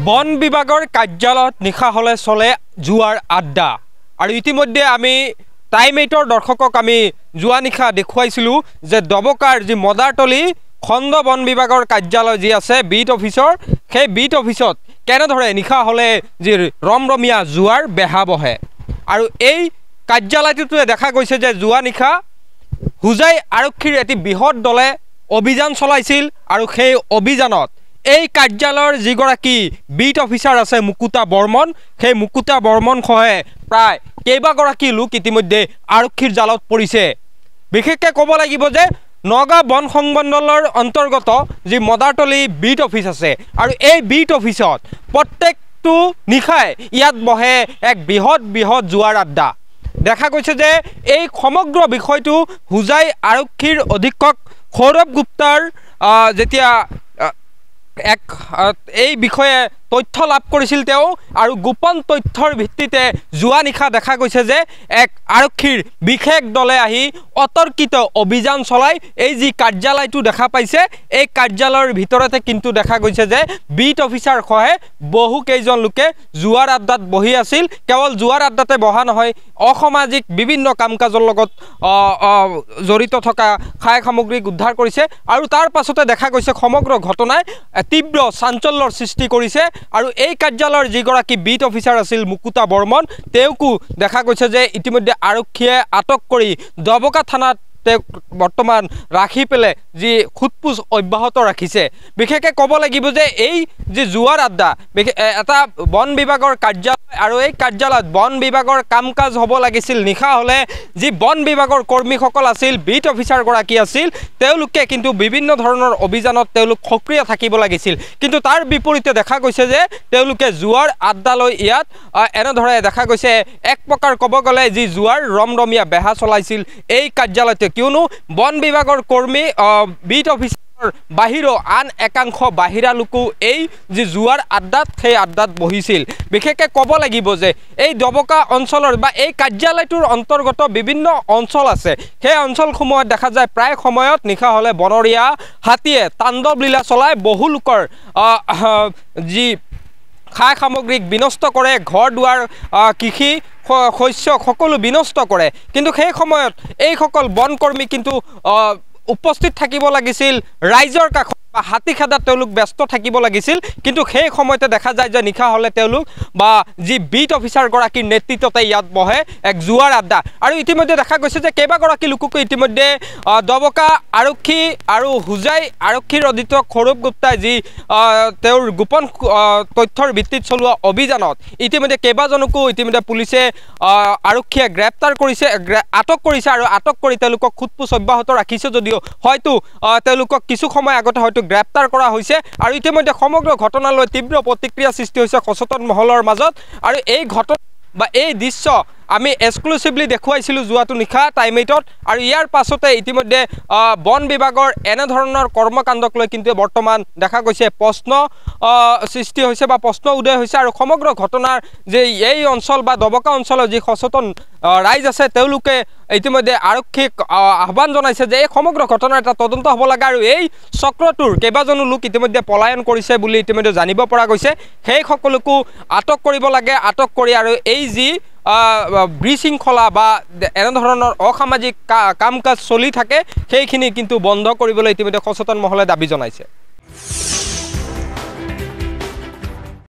বন বিভাগৰ কাৰ্যালয়ত নিশা হলে চলে জুৱাৰ আড্ডা আৰু ইতিমধ্যে আমি টাইম 8ৰ দৰ্শকক আমি জুৱা নিশা দেখুৱাইছিলো যে দবকাৰ যি মদাৰতলি খণ্ড বন বিভাগৰ কাৰ্যালয় যি আছে বিট অফিচৰ সেই বিট অফিচত কেনেধৰে নিশা হলে যি ৰমৰমীয়া জুৱাৰ বেহা বহে আৰু এই কাৰ্যালয়টোতে দেখা গৈছে যে জুৱা নিশা হুজাই আৰক্ষীৰ এটি বৃহৎ দলে অভিযান চলাইছিল আৰু সেই অভিযানত এই কাৰ্যালয়ৰ যিগৰাকী বিট অফিচাৰ আছে মুকুতা বৰ্মন সেই মুকুতা বৰ্মন খহে প্ৰায় কেইবাগৰাকী লোক ইতিমধ্যে আৰক্ষীৰ জালত পৰিছে বিশেষকৈ ক'ব লাগিব যে নগা বন সংমণ্ডলৰ অন্তৰ্গত যি মদাৰতলি বিট অফিচ আছে আৰু এই বিট অফিচত প্ৰত্যেকটো নিশাই ইয়াত বহে এক বৃহৎ জুৱাৰ আড্ডা দেখা গৈছে যে এই সমগ্ৰ বিষয়টো হুজাই আৰক্ষীৰ অধীক্ষক সৌৰভ গুপ্তাৰ যেতিয়া এই বিষয়ে তথ্য লাভ কৰিছিল তেওঁ আৰু গোপন তথ্যৰ ভিত্তিতে জুৱা নিশা দেখা গৈছে যে এক আৰক্ষীৰ বিশেষ দলে আহি অতৰ্কিত অভিযান চলাই এই যি কাৰ্যালয়টো দেখা পাইছে এই কাৰ্যালয়ৰ ভিতৰতে কিন্তু দেখা গৈছে যে বিট অফিচাৰ খহে বহু কেইজন লোকে জুৱাৰ আড্ডাত বহি আছিল কেৱল জুৱাৰ আড্ডাতে বহা নহয় অসামাজিক বিভিন্ন কাম কাজৰ লগত জড়িত থকা খায় সামগ্ৰী উদ্ধাৰ কৰিছে আৰু তাৰ পাছতে দেখা গৈছে সমগ্ৰ ঘটনাই তীব্ৰ চাঞ্চল্যৰ সৃষ্টি কৰিছে আৰু এই কাৰ্যালয়ৰ যিগৰাকী বিট অফিচাৰ আছিল মুকুতা বৰ্মন তেওঁকো দেখা গৈছে যে ইতিমধ্যে আৰক্ষীয়ে আটক কৰি দবকা থানাত বৰ্তমান ৰাখি পেলে যি খুটপুছ অব্যাহত ৰাখিছে বিশেষকৈ ক'ব লাগিব যে এই যে জুৱাৰ আড্ডা এটা বন বিভাগৰ কাৰ্যালয় আৰু এই কাৰ্যালয়ত বন বিভাগৰ কাম কাজ হ'ব লাগিছিল নিশা হলে যি বন বিভাগৰ কৰ্মীসকল আছিল বিট অফিচাৰগৰাকী আছিল তেওঁলোকে কিন্তু বিভিন্ন ধৰণৰ অভিযানত তেওঁলোক সক্ৰিয় থাকিব লাগিছিল কিন্তু তাৰ বিপৰীতে দেখা গৈছে যে তেওঁলোকে জুৱাৰ আড্ডালৈ ইয়াত এনেধৰে দেখা গৈছে এক প্ৰকাৰ ক'ব গ'লে যি জুৱাৰ ৰমৰমীয়া বেহা চলাইছিল এই কাৰ্যালয়তে কিয়নো বন বিভাগৰ কৰ্মী বিট অফিচাৰ বাহিৰো আন একাংশ বাহিৰা লোকো এই যি জুৱাৰ আড্ডাত সেই আড্ডাত বহিছিল বিশেষকৈ ক'ব লাগিব যে এই দবকা অঞ্চলৰ বা এই কাৰ্যালয়টোৰ অন্তৰ্গত বিভিন্ন অঞ্চল আছে সেই অঞ্চলসমূহত দেখা যায় প্ৰায় সময়ত নিশা হলে বনৰীয়া হাতীয়ে তাণ্ডৱ লীলা চলাই বহু লোকৰ যি খায় সামগ্ৰীক বিনষ্ট কৰে ঘৰ দুৱাৰ কৃষি শস্য সকলো বিনষ্ট কৰে কিন্তু সেই সময়ত এইসকল বনকৰ্মী কিন্তু উপস্থিত থাকিব লাগিছিল ৰাইজৰ কাষত বা হাতী খেদাত তেওঁলোক ব্যস্ত থাকিব লাগিছিল কিন্তু সেই সময়তে দেখা যায় যে নিশা হলে তেওঁলোক বা যি বিট অফিচাৰগৰাকীৰ নেতৃত্বতে ইয়াত বহে এক জুৱাৰ আড্ডা আৰু ইতিমধ্যে দেখা গৈছে যে কেইবাগৰাকী লোককো ইতিমধ্যে দবকা আৰক্ষী আৰু হুজাই আৰক্ষীৰ অধীক্ষক সৌৰভ গুপ্তাই যি তেওঁৰ গোপন তথ্যৰ ভিত্তিত চলোৱা অভিযানত ইতিমধ্যে কেইবাজনকো ইতিমধ্যে পুলিচে আৰক্ষীয়ে গ্ৰেপ্তাৰ কৰিছে আটক কৰিছে আৰু আটক কৰি তেওঁলোকক খুটপুছ অব্যাহত ৰাখিছে যদিও হয়তো তেওঁলোকক কিছু সময় আগতে হয়তো গ্ৰেপ্তাৰ কৰা হৈছে আৰু ইতিমধ্যে সমগ্ৰ ঘটনালৈ তীব্ৰ প্ৰতিক্ৰিয়া সৃষ্টি হৈছে সচেতন মহলৰ মাজত আৰু এই ঘটনা বা এই দৃশ্য আমি এক্সক্লুসিভলি দেখুৱাইছিলোঁ যোৱাটো নিশা টাইম 8ত আৰু ইয়াৰ পাছতে ইতিমধ্যে বন বিভাগৰ এনেধৰণৰ কৰ্মকাণ্ডক লৈ কিন্তু বৰ্তমান দেখা গৈছে প্ৰশ্ন সৃষ্টি হৈছে বা প্ৰশ্ন উদয় হৈছে আৰু সমগ্ৰ ঘটনাৰ যে এই অঞ্চল বা দবকা অঞ্চলৰ যি সচেতন ৰাইজ আছে তেওঁলোকে ইতিমধ্যে আৰক্ষীক আহ্বান জনাইছে যে এই সমগ্ৰ ঘটনাৰ এটা তদন্ত হ'ব লাগে আৰু এই চক্ৰটোৰ কেইবাজনো লোক ইতিমধ্যে পলায়ন কৰিছে বুলি ইতিমধ্যে জানিব পৰা গৈছে সেই সকলোকো আটক কৰিব লাগে আটক কৰি আৰু এই যি বিশৃংখলা বা এনেধৰণৰ অসামাজিক কাম কাজ চলি থাকে সেইখিনি কিন্তু বন্ধ কৰিবলৈ ইতিমধ্যে সচেতন মহলে দাবী জনাইছে।